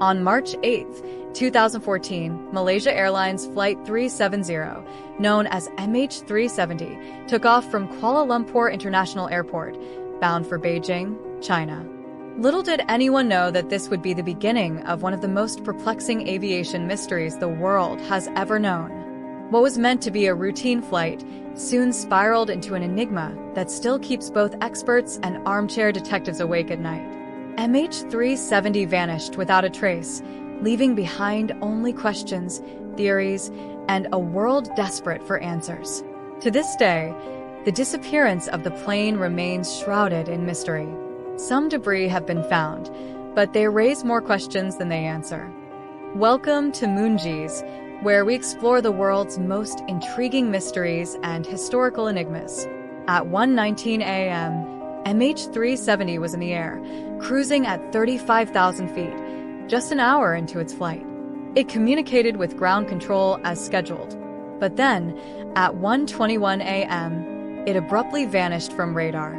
On March 8, 2014, Malaysia Airlines Flight 370, known as MH370, took off from Kuala Lumpur International Airport, bound for Beijing, China. Little did anyone know that this would be the beginning of one of the most perplexing aviation mysteries the world has ever known. What was meant to be a routine flight soon spiraled into an enigma that still keeps both experts and armchair detectives awake at night. MH370 vanished without a trace, leaving behind only questions, theories, and a world desperate for answers. To this day, the disappearance of the plane remains shrouded in mystery. Some debris have been found, but they raise more questions than they answer. Welcome to Moonjis, where we explore the world's most intriguing mysteries and historical enigmas. At 1:19 a.m., MH370 was in the air, cruising at 35,000 feet, just an hour into its flight. It communicated with ground control as scheduled. But then, at 1:21 a.m., it abruptly vanished from radar.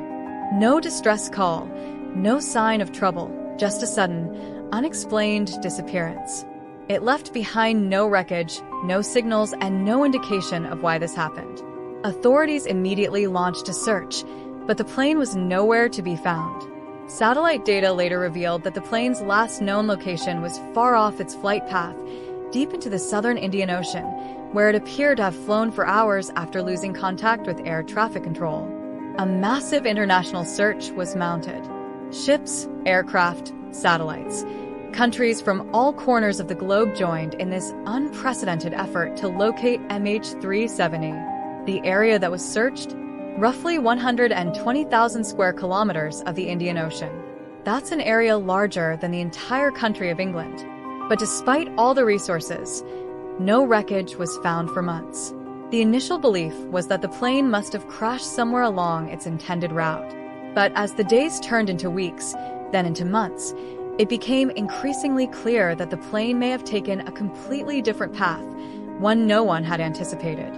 No distress call, no sign of trouble, just a sudden, unexplained disappearance. It left behind no wreckage, no signals, and no indication of why this happened. Authorities immediately launched a search, but the plane was nowhere to be found. Satellite data later revealed that the plane's last known location was far off its flight path, deep into the southern Indian Ocean, where it appeared to have flown for hours after losing contact with air traffic control. A massive international search was mounted. Ships, aircraft, satellites. Countries from all corners of the globe joined in this unprecedented effort to locate MH370. The area that was searched? Roughly 120,000 square kilometers of the Indian Ocean. That's an area larger than the entire country of England. But despite all the resources, no wreckage was found for months. The initial belief was that the plane must have crashed somewhere along its intended route. But as the days turned into weeks, then into months, it became increasingly clear that the plane may have taken a completely different path, one no one had anticipated.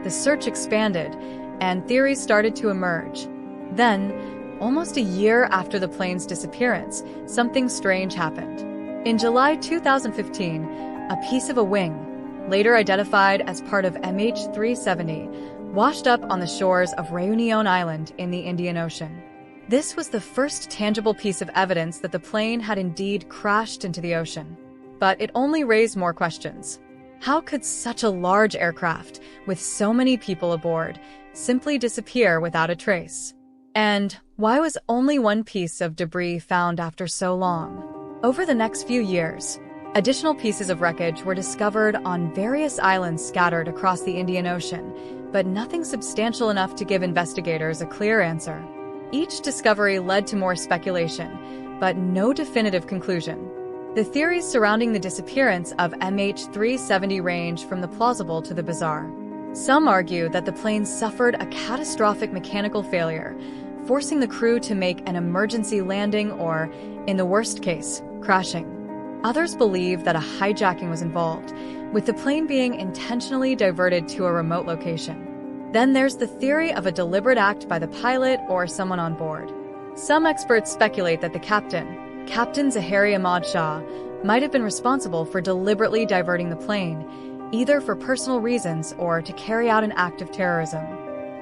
The search expanded, and theories started to emerge. Then, almost a year after the plane's disappearance, something strange happened. In July 2015, a piece of a wing, later identified as part of MH370, washed up on the shores of Réunion Island in the Indian Ocean. This was the first tangible piece of evidence that the plane had indeed crashed into the ocean. But it only raised more questions. How could such a large aircraft, with so many people aboard, simply disappear without a trace? And why was only one piece of debris found after so long? Over the next few years, additional pieces of wreckage were discovered on various islands scattered across the Indian Ocean, but nothing substantial enough to give investigators a clear answer. Each discovery led to more speculation, but no definitive conclusion. The theories surrounding the disappearance of MH370 range from the plausible to the bizarre. Some argue that the plane suffered a catastrophic mechanical failure, forcing the crew to make an emergency landing or, in the worst case, crashing. Others believe that a hijacking was involved, with the plane being intentionally diverted to a remote location. Then there's the theory of a deliberate act by the pilot or someone on board. Some experts speculate that the Captain Zahari Ahmad Shah, might have been responsible for deliberately diverting the plane, either for personal reasons or to carry out an act of terrorism.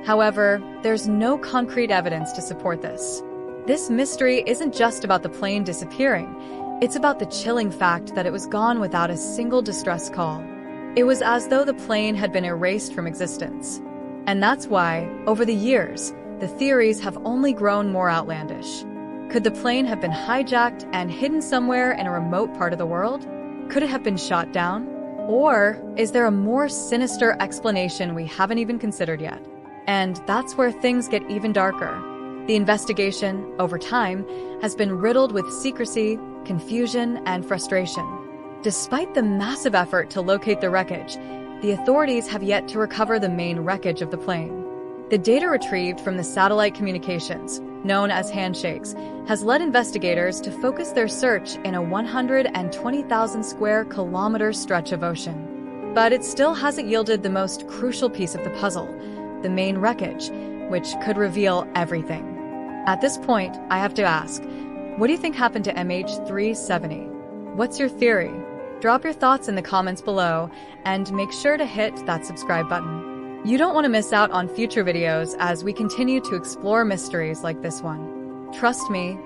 However, there's no concrete evidence to support this. This mystery isn't just about the plane disappearing, it's about the chilling fact that it was gone without a single distress call. It was as though the plane had been erased from existence. And that's why, over the years, the theories have only grown more outlandish. Could the plane have been hijacked and hidden somewhere in a remote part of the world? Could it have been shot down? Or is there a more sinister explanation we haven't even considered yet? And that's where things get even darker. The investigation, over time, has been riddled with secrecy, confusion, and frustration. Despite the massive effort to locate the wreckage, the authorities have yet to recover the main wreckage of the plane. The data retrieved from the satellite communications, known as handshakes, has led investigators to focus their search in a 120,000 square kilometer stretch of ocean. But it still hasn't yielded the most crucial piece of the puzzle, the main wreckage, which could reveal everything. At this point, I have to ask, what do you think happened to MH370? What's your theory? Drop your thoughts in the comments below and make sure to hit that subscribe button. You don't want to miss out on future videos as we continue to explore mysteries like this one. Trust me,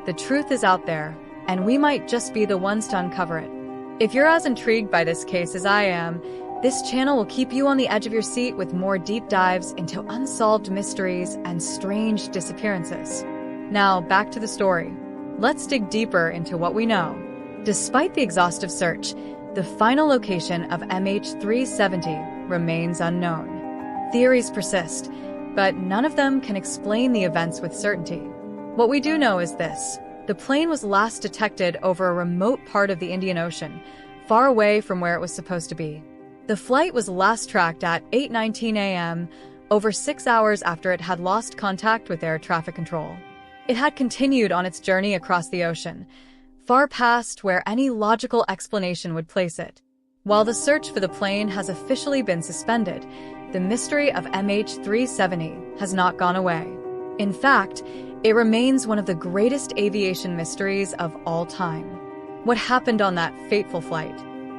the truth is out there, and we might just be the ones to uncover it. If you're as intrigued by this case as I am, this channel will keep you on the edge of your seat with more deep dives into unsolved mysteries and strange disappearances. Now, back to the story. Let's dig deeper into what we know. Despite the exhaustive search, the final location of MH370 remains unknown. Theories persist, but none of them can explain the events with certainty. What we do know is this: the plane was last detected over a remote part of the Indian Ocean, far away from where it was supposed to be. The flight was last tracked at 8:19 a.m., over 6 hours after it had lost contact with air traffic control. It had continued on its journey across the ocean, far past where any logical explanation would place it. While the search for the plane has officially been suspended, the mystery of MH370 has not gone away. In fact, it remains one of the greatest aviation mysteries of all time. What happened on that fateful flight?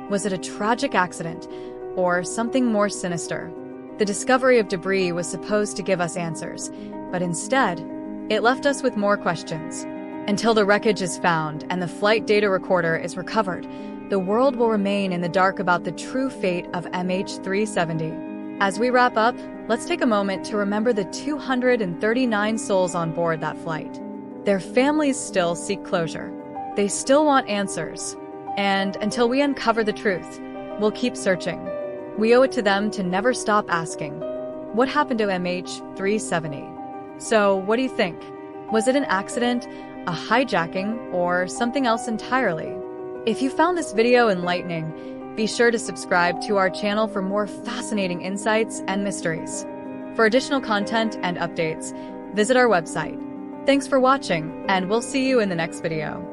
Was it a tragic accident, or something more sinister? The discovery of debris was supposed to give us answers, but instead, it left us with more questions. Until the wreckage is found and the flight data recorder is recovered, the world will remain in the dark about the true fate of MH370. As we wrap up, let's take a moment to remember the 239 souls on board that flight. Their families still seek closure. They still want answers. And until we uncover the truth, we'll keep searching. We owe it to them to never stop asking, what happened to MH370? So, what do you think? Was it an accident, a hijacking, or something else entirely? If you found this video enlightening, be sure to subscribe to our channel for more fascinating insights and mysteries. For additional content and updates, visit our website. Thanks for watching, and we'll see you in the next video.